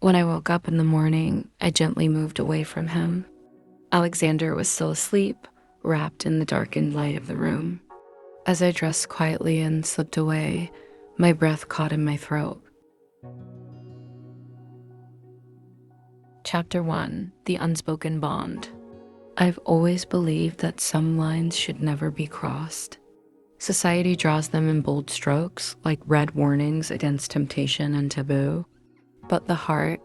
When I woke up in the morning, I gently moved away from him. Alexander was still asleep, wrapped in the darkened light of the room. As I dressed quietly and slipped away, my breath caught in my throat. Chapter 1: The Unspoken Bond. I've always believed that some lines should never be crossed. Society draws them in bold strokes, like red warnings against temptation and taboo. But the heart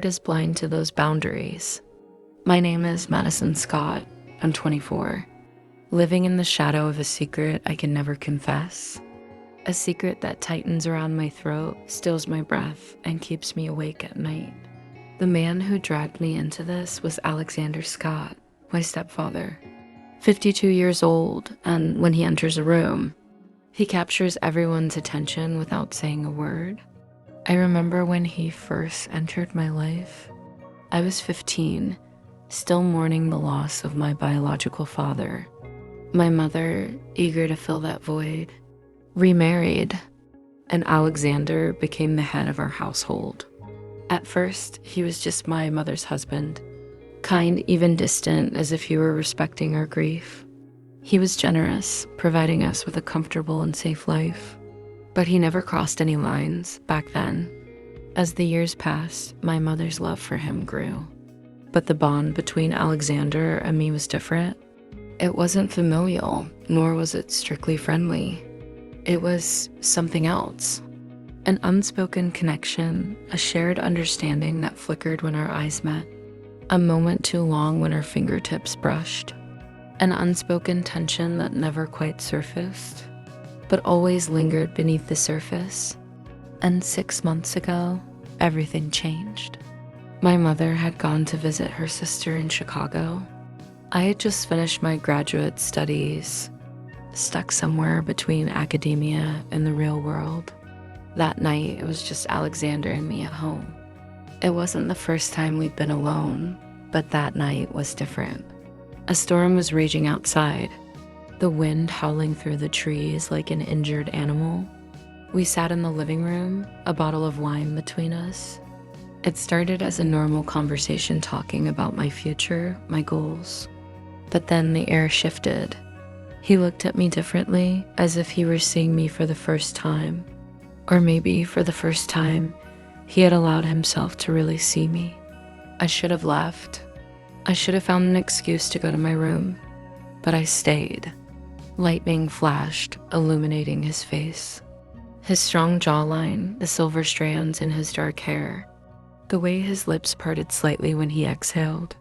is blind to those boundaries. My name is Madison Scott. I'm 24, living in the shadow of a secret I can never confess. A secret that tightens around my throat, steals my breath, and keeps me awake at night. The man who dragged me into this was Alexander Scott, my stepfather. 52 years old, and when he enters a room, he captures everyone's attention without saying a word. I remember when he first entered my life. I was 15, still mourning the loss of my biological father. My mother, eager to fill that void, remarried, and Alexander became the head of our household. At first, he was just my mother's husband, kind, even distant, as if he were respecting our grief. He was generous, providing us with a comfortable and safe life. But he never crossed any lines back then. As the years passed, my mother's love for him grew. But the bond between Alexander and me was different. It wasn't familial, nor was it strictly friendly. It was something else. An unspoken connection, a shared understanding that flickered when our eyes met. A moment too long when our fingertips brushed. An unspoken tension that never quite surfaced, but always lingered beneath the surface. And 6 months ago, everything changed. My mother had gone to visit her sister in Chicago. I had just finished my graduate studies, stuck somewhere between academia and the real world. That night, it was just Alexander and me at home. It wasn't the first time we'd been alone, but that night was different. A storm was raging outside, the wind howling through the trees like an injured animal. We sat in the living room, a bottle of wine between us. It started as a normal conversation talking about my future, my goals. But then the air shifted. He looked at me differently, as if he were seeing me for the first time. Or maybe for the first time, he had allowed himself to really see me. I should have left. I should have found an excuse to go to my room. But I stayed. Lightning flashed, illuminating his face. His strong jawline, the silver strands in his dark hair, the way his lips parted slightly when he exhaled.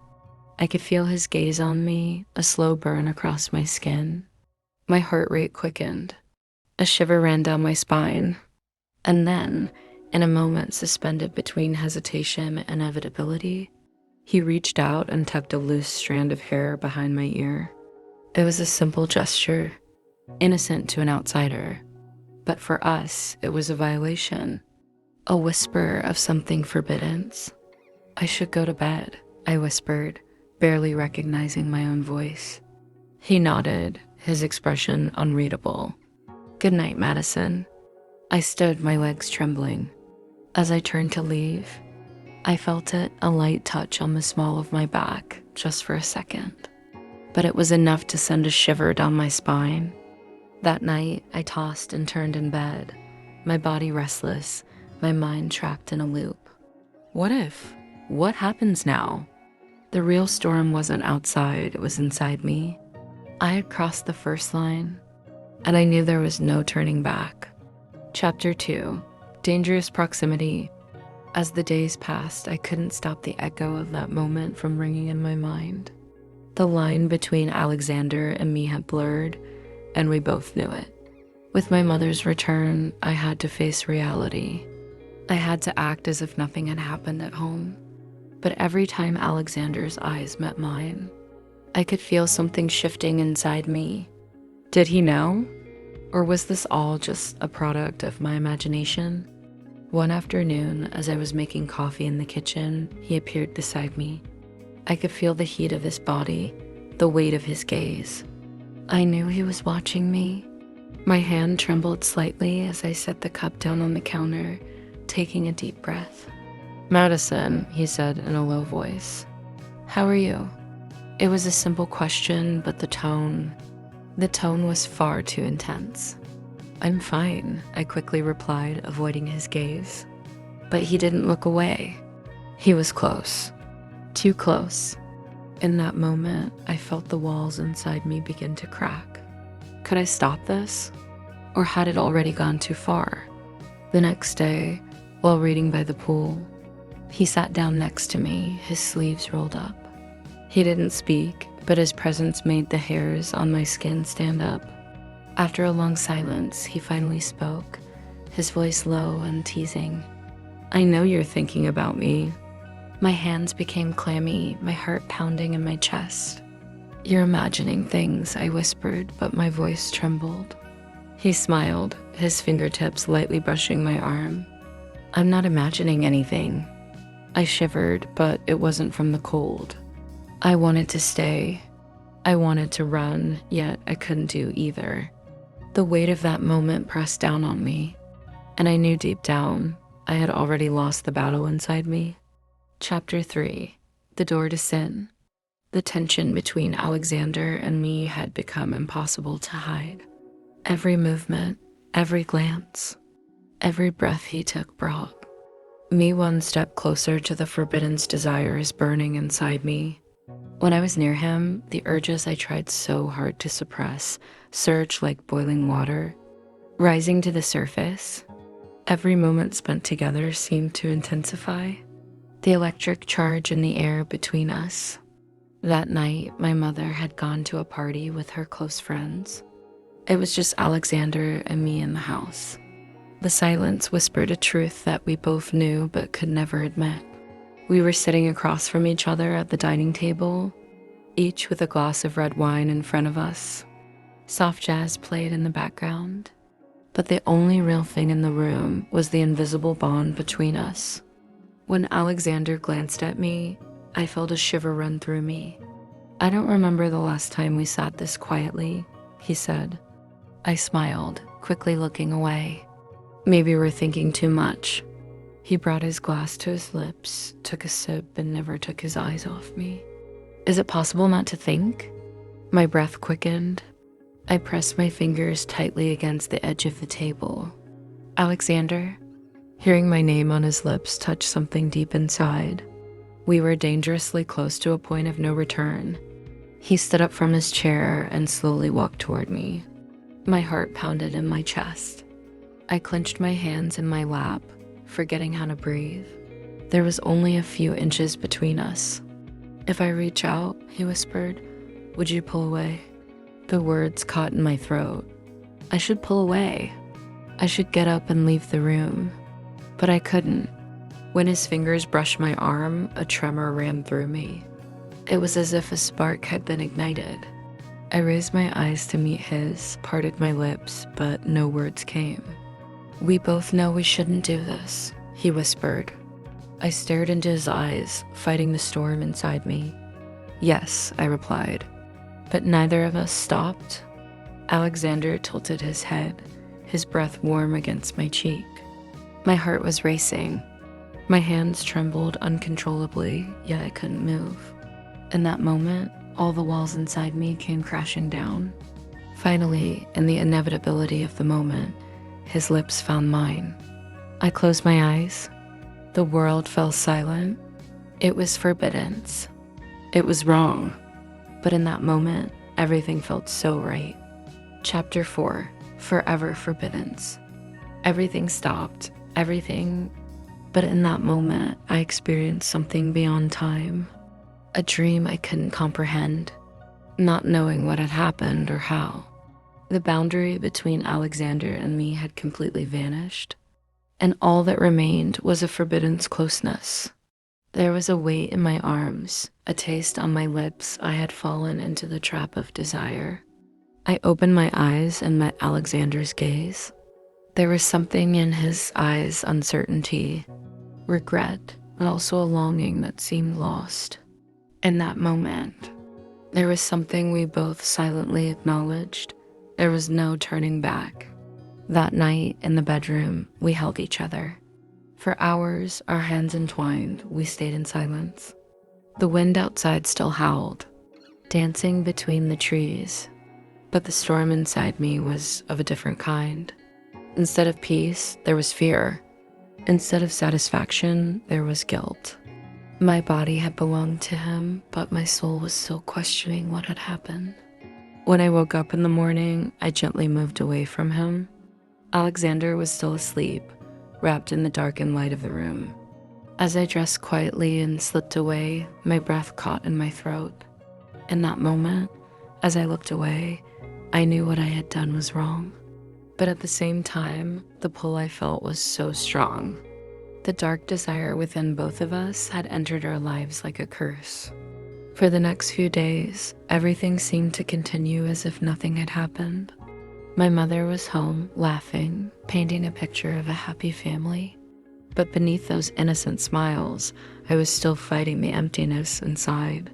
I could feel his gaze on me, a slow burn across my skin. My heart rate quickened. A shiver ran down my spine. And then, in a moment suspended between hesitation and inevitability, he reached out and tucked a loose strand of hair behind my ear. It was a simple gesture, innocent to an outsider. But for us, it was a violation, a whisper of something forbidden. "I should go to bed," I whispered, barely recognizing my own voice. He nodded, his expression unreadable. "Good night, Madison." I stood, my legs trembling. As I turned to leave, I felt it, a light touch on the small of my back, just for a second. But it was enough to send a shiver down my spine. That night, I tossed and turned in bed, my body restless, my mind trapped in a loop. What if? What happens now? The real storm wasn't outside, it was inside me. I had crossed the first line, and I knew there was no turning back. Chapter 2: Dangerous Proximity. As the days passed, I couldn't stop the echo of that moment from ringing in my mind. The line between Alexander and me had blurred, and we both knew it. With my mother's return, I had to face reality. I had to act as if nothing had happened at home. But every time Alexander's eyes met mine, I could feel something shifting inside me. Did he know? Or was this all just a product of my imagination? One afternoon, as I was making coffee in the kitchen, he appeared beside me. I could feel the heat of his body, the weight of his gaze. I knew he was watching me. My hand trembled slightly as I set the cup down on the counter, taking a deep breath. "Madison," he said in a low voice. "How are you?" It was a simple question, but the tone was far too intense. "I'm fine," I quickly replied, avoiding his gaze. But he didn't look away. He was close. Too close. In that moment, I felt the walls inside me begin to crack. Could I stop this? Or had it already gone too far? The next day, while reading by the pool, he sat down next to me, his sleeves rolled up. He didn't speak, but his presence made the hairs on my skin stand up. After a long silence, he finally spoke, his voice low and teasing. "I know you're thinking about me." My hands became clammy, my heart pounding in my chest. "You're imagining things," I whispered, but my voice trembled. He smiled, his fingertips lightly brushing my arm. "I'm not imagining anything." I shivered, but it wasn't from the cold. I wanted to stay. I wanted to run, yet I couldn't do either. The weight of that moment pressed down on me, and I knew deep down I had already lost the battle inside me. Chapter 3. The Door to Sin. The tension between Alexander and me had become impossible to hide. Every movement, every glance, every breath he took brought me one step closer to the forbidden's desires burning inside me. When I was near him, the urges I tried so hard to suppress surged like boiling water, rising to the surface. Every moment spent together seemed to intensify the electric charge in the air between us. That night, my mother had gone to a party with her close friends. It was just Alexander and me in the house. The silence whispered a truth that we both knew but could never admit. We were sitting across from each other at the dining table, each with a glass of red wine in front of us. Soft jazz played in the background, but the only real thing in the room was the invisible bond between us. When Alexander glanced at me, I felt a shiver run through me. "I don't remember the last time we sat this quietly," he said. I smiled, quickly looking away. "Maybe we're thinking too much." He brought his glass to his lips, took a sip, and never took his eyes off me. "Is it possible not to think?" My breath quickened. I pressed my fingers tightly against the edge of the table. "Alexander?" Hearing my name on his lips touched something deep inside. We were dangerously close to a point of no return. He stood up from his chair and slowly walked toward me. My heart pounded in my chest. I clenched my hands in my lap, forgetting how to breathe. There was only a few inches between us. "If I reach out," he whispered, "would you pull away?" The words caught in my throat. I should pull away. I should get up and leave the room. But I couldn't. When his fingers brushed my arm, a tremor ran through me. It was as if a spark had been ignited. I raised my eyes to meet his, parted my lips, but no words came. "We both know we shouldn't do this," he whispered. I stared into his eyes, fighting the storm inside me. "Yes," I replied. But neither of us stopped. Alexander tilted his head, his breath warm against my cheek. My heart was racing. My hands trembled uncontrollably, yet I couldn't move. In that moment, all the walls inside me came crashing down. Finally, in the inevitability of the moment, his lips found mine. I closed my eyes. The world fell silent. It was forbiddance. It was wrong. But in that moment, everything felt so right. Chapter 4. Forever Forbiddance. Everything stopped. Everything. But in that moment, I experienced something beyond time. A dream I couldn't comprehend, not knowing what had happened or how. The boundary between Alexander and me had completely vanished, and all that remained was a forbidden's closeness. There was a weight in my arms, a taste on my lips. I had fallen into the trap of desire. I opened my eyes and met Alexander's gaze. There was something in his eyes, uncertainty, regret, and also a longing that seemed lost. In that moment, there was something we both silently acknowledged. There was no turning back. That night in the bedroom, we held each other. For hours, our hands entwined, we stayed in silence. The wind outside still howled, dancing between the trees, but the storm inside me was of a different kind. Instead of peace, there was fear. Instead of satisfaction, there was guilt. My body had belonged to him, but my soul was still questioning what had happened. When I woke up in the morning, I gently moved away from him. Alexander was still asleep, wrapped in the darkened light of the room. As I dressed quietly and slipped away, my breath caught in my throat. In that moment, as I looked away, I knew what I had done was wrong. But at the same time, the pull I felt was so strong. The dark desire within both of us had entered our lives like a curse. For the next few days, everything seemed to continue as if nothing had happened. My mother was home, laughing, painting a picture of a happy family. But beneath those innocent smiles, I was still fighting the emptiness inside.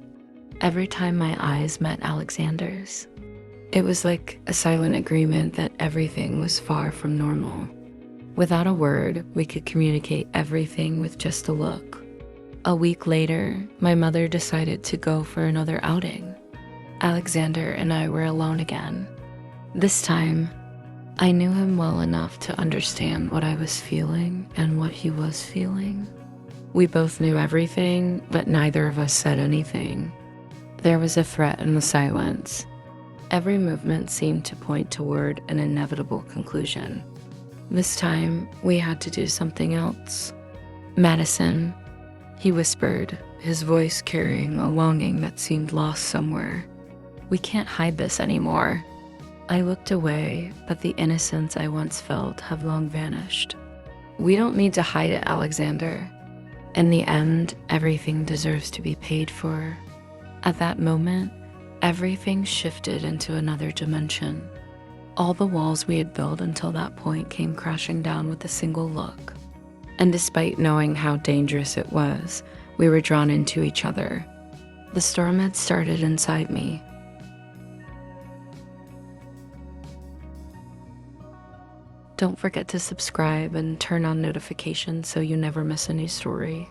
Every time my eyes met Alexander's, it was like a silent agreement that everything was far from normal. Without a word, we could communicate everything with just a look. A week later, my mother decided to go for another outing. Alexander and I were alone again. This time, I knew him well enough to understand what I was feeling and what he was feeling. We both knew everything, but neither of us said anything. There was a threat in the silence. Every movement seemed to point toward an inevitable conclusion. This time, we had to do something else. "Madison," he whispered, his voice carrying a longing that seemed lost somewhere. "We can't hide this anymore." I looked away, but the innocence I once felt had long vanished. "We don't need to hide it, Alexander. In the end, everything deserves to be paid for." At that moment, everything shifted into another dimension. All the walls we had built until that point came crashing down with a single look. And despite knowing how dangerous it was, we were drawn into each other. The storm had started inside me. Don't forget to subscribe and turn on notifications so you never miss a new story.